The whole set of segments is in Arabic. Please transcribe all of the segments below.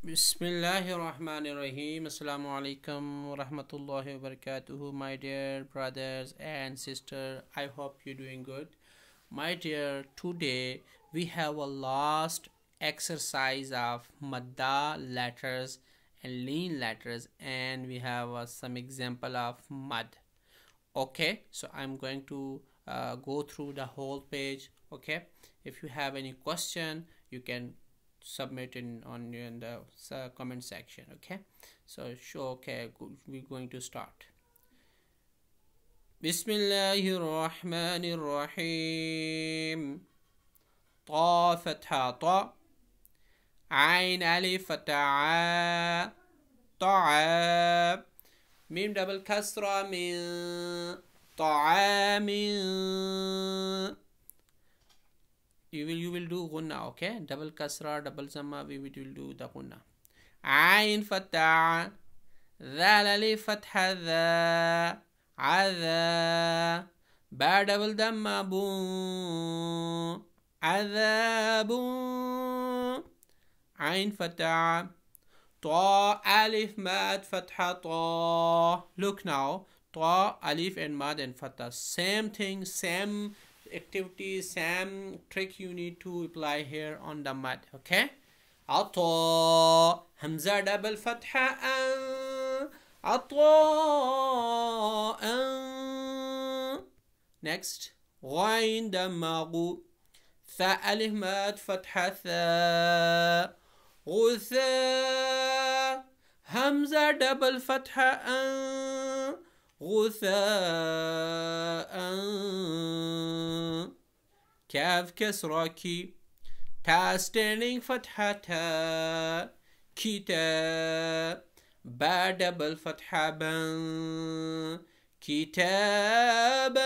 Bismillahirrahmanirrahim. Assalamu alaikum wa rahmatullahi wa barakatuhu. My dear brothers and sisters, I hope you're doing good. My dear, today we have a last exercise of madda letters and lean letters, and we have some example of mud. Okay, so I'm going to go through the whole page. Okay, if you have any question, you can submit in the comment section. Okay, so we're going to start. Bismillahir Rahmanir Rahim. طا فتحة طا عين ألف فتحة طعام ميم دبل كسرة من طعام. You will do gunna. Okay, double kasra, double zamma, we will do the gunna. Ain fatha dhal alif fatha dha adha ba double damma bu adhabu. Ain fatha ta alif mad fatha ta. Look now, ta alif and mad and fatha, same thing, same activity, same trick you need to apply here on the mud. Okay, عطاء همزة double فتحة عطاء. Next, غين دماغ ثاء ألف ماد فتحة ثاء غثاء همزة double فتحة غثاء. كاف كسرة كي تا standing فتحة تا كتاب با دبل فتحة بن كتابا.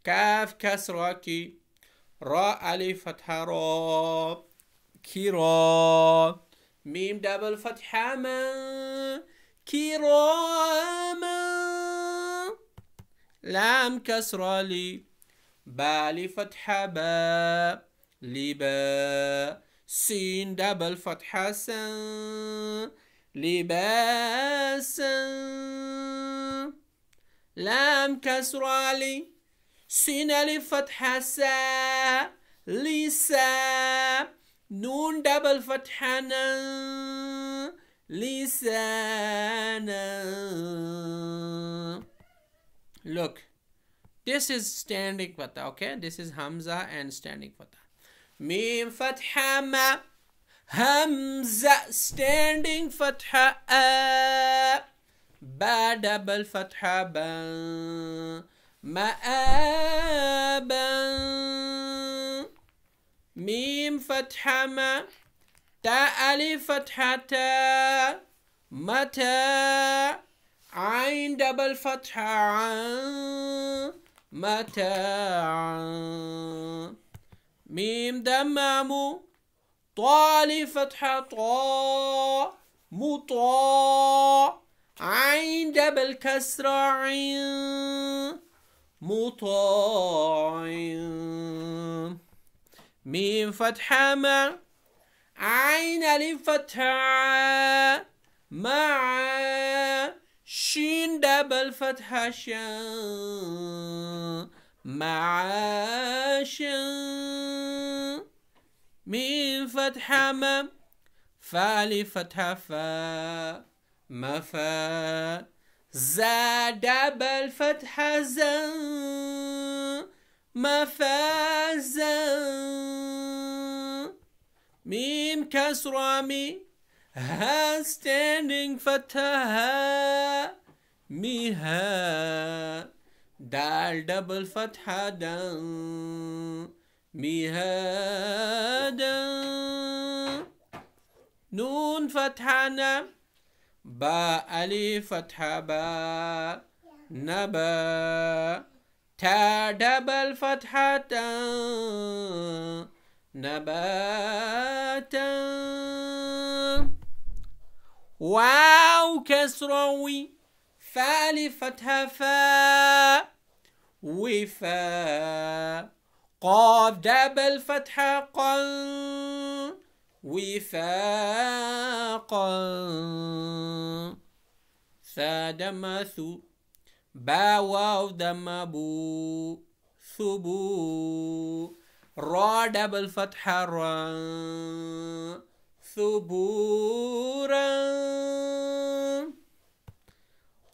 كاف كسرة كي را ألف فتحة را كرا ميم دبل فتحة ما كراما. لام كسرة لي با فتحة با لبا سين دبل فتحة سن لباسا. لام كسرة لي سين ألف فتحة سا لسا نون دبل فتحة نا لسانا. Look, this is standing fatha. Okay, this is hamza and standing fatha. Mim fatha ma hamza standing fatha a ba double fatha ba ma'aban. Mim fatha ma تا ألف فتحة تا متى عين دبل فتحة عن متاع. ميم دمام طا ألف فتحة طا مطاع عين دبل كسرة عين مطاع. ميم فتحة ما عين ألف فتحة مع شين دبل فتحة شان معاشا. ميم فتحة ما فا ألف فتحة فا مفا زا دبل فتحة زا مفازا. ميم كسرة مي ها standing فتحة ميها دال دبل فتحة دان ميهادا. نون فتحة نا با ألف فتحة با نبا تا دبل فتحة تا نباتا. واو كسروي فا ألف فتحة فا وفا قاف دبل فتحة قن وفاقا ثا دم ثو با واو دم بو ثبو را دبل فتحة را ثبورا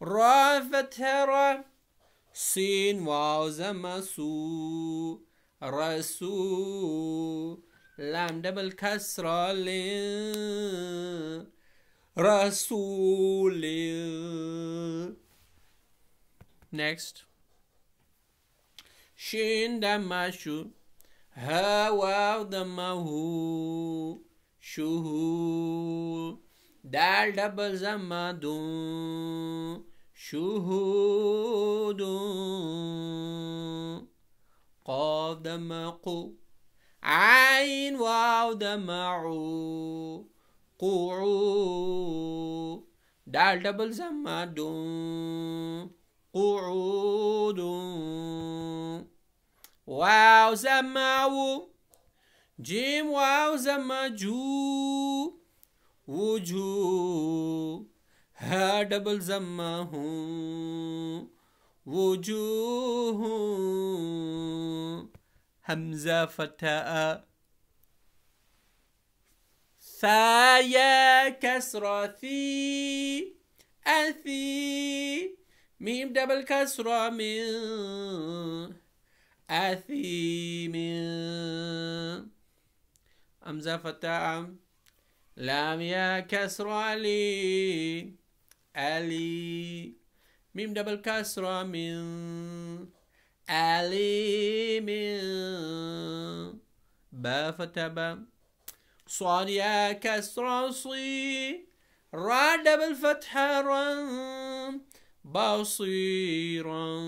را فتحة را سين واو زم سو رسو لام دبل كسرة ل رسول. Next. شين دم شو ها واو دم هو شهو دال دبل زم دو شهود قاف دم قو عين واو دم عو قعو دال دبل زم دو قعود واو زمعو جيم واو زمجو وجو ها دبل زمه وجوه همزة فتاء ثايا كسرة ثي أثي ميم دبل كسرة من أثيم همزة فتاء لام يا كسرة لي ألي ميم دبل كسرة من ألي من با فتاء با صاد يا كسرة صي را دبل فتحة را بصيرا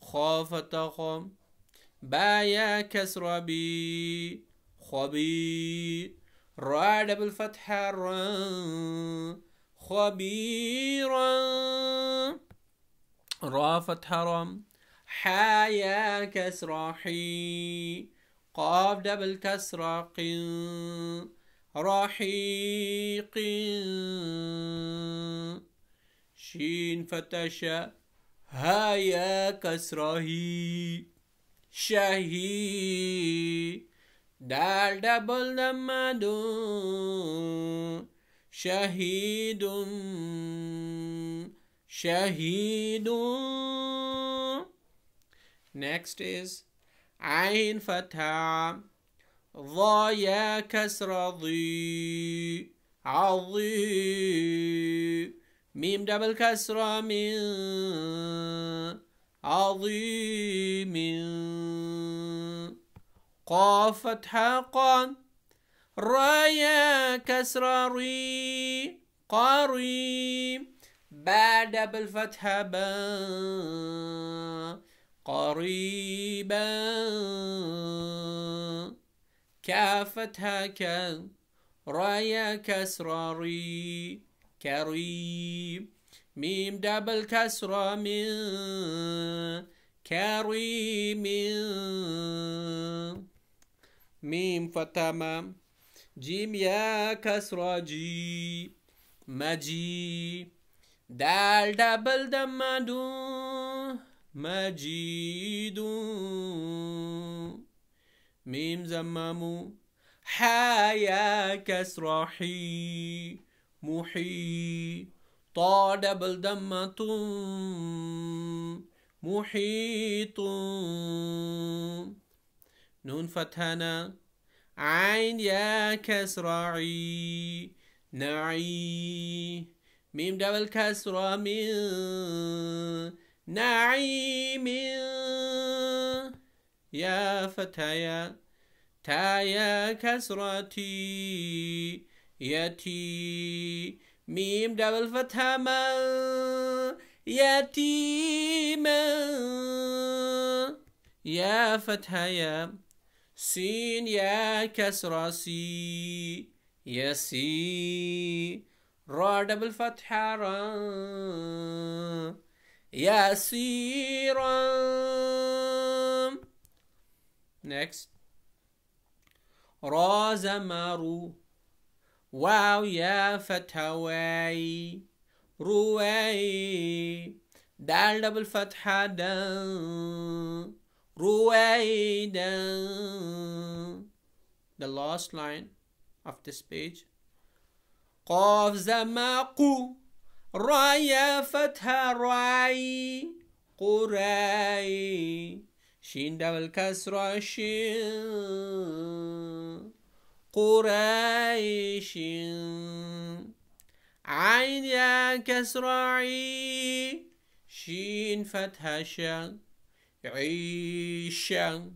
خافة خم با يا كسرة بي خبير را دبل فتحة را خبيرا را فتحة رم حا يا كسرة حي قاف دبل كسرة قن رحيق شين فتشا ها يا كسرة هي شهي دال دبل دمدو شهيد شهيد. Next is عين فتحة ضا يا كسرة ضي عظيم ميم دبل كسرة من عظيم قاف فتحة قا را يا كسرة ري قريب با دبل فتحة با قريبا كافتها كان رايا كسرة ري كريم ميم دبل كسرة من كريم ميم فتمة جيم يا كسرة جي مجي دال دبل دمدو مجيد ميم زممو حيا كسرة حي محي طا دبل دمة محيط نون فتحنا عين يا كسرة عي نعي ميم دبل كسرة من نعيم يا فتايا تايا كسرتي يتي ميم دبل فتحة ما يتيما يا فتحة يا سين يا كسرة سي يسي را دبل فتحة را يسيرا. Next. را زمرو واو يا فتحة واي رواي دال دبل فتحة دن رويدا. The last line of this page. قاف زمقو رايا فتحة راي قراي شين دبل كسرة شين قريش عين يا كسرة عي شين فتحة شن عيشا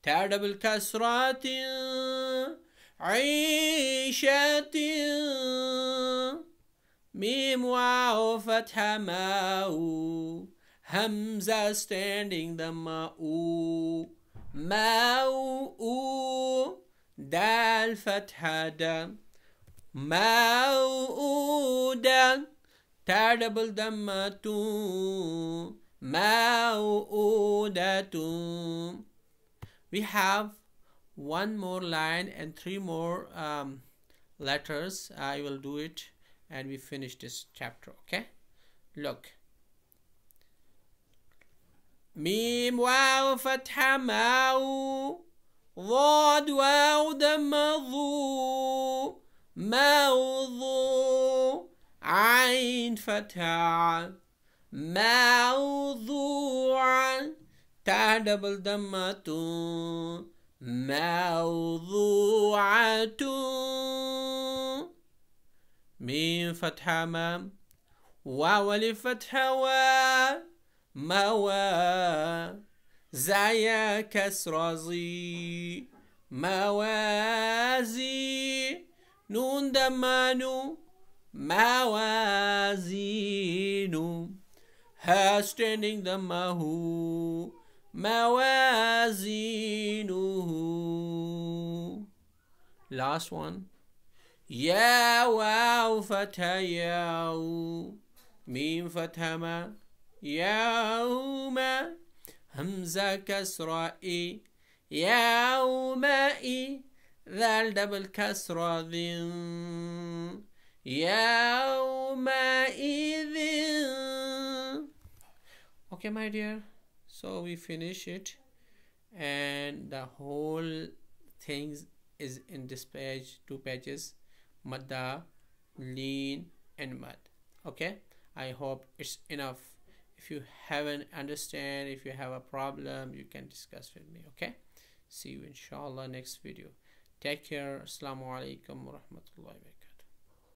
تاء دبل كسرة عيشة ميم واو فتحة ماو همزة standing the ماو دال فتحة دا موؤودا تاء دبل ضمة موؤودة. We have one more line and three more letters. I will do it and we finish this chapter. Okay, look. ميم واو فتحة ماو ضاد واو دم ضو موضوع عين فتحة موضوعا تاء دبل ضمة موضوعة ميم فتحة مام واو ألف فتحة موا زايا كسر زي موازي نون دمانو موازين ها standing دمه موازينه. Last one. يا واو فتح ياو ميم فتح ما يوم همزة كسرة إي يومئ ذال دبل كسرة ذن يومئذ. Okay, my dear, so we finish it and the whole thing is in this page, 2 pages, madda, lean and mad. Okay, I hope it's enough. If you haven't understand, if you have a problem, you can discuss with me. Okay, see you inshallah next video. Take care. Assalamu alaikum wa rahmatullahi wa barakatuh.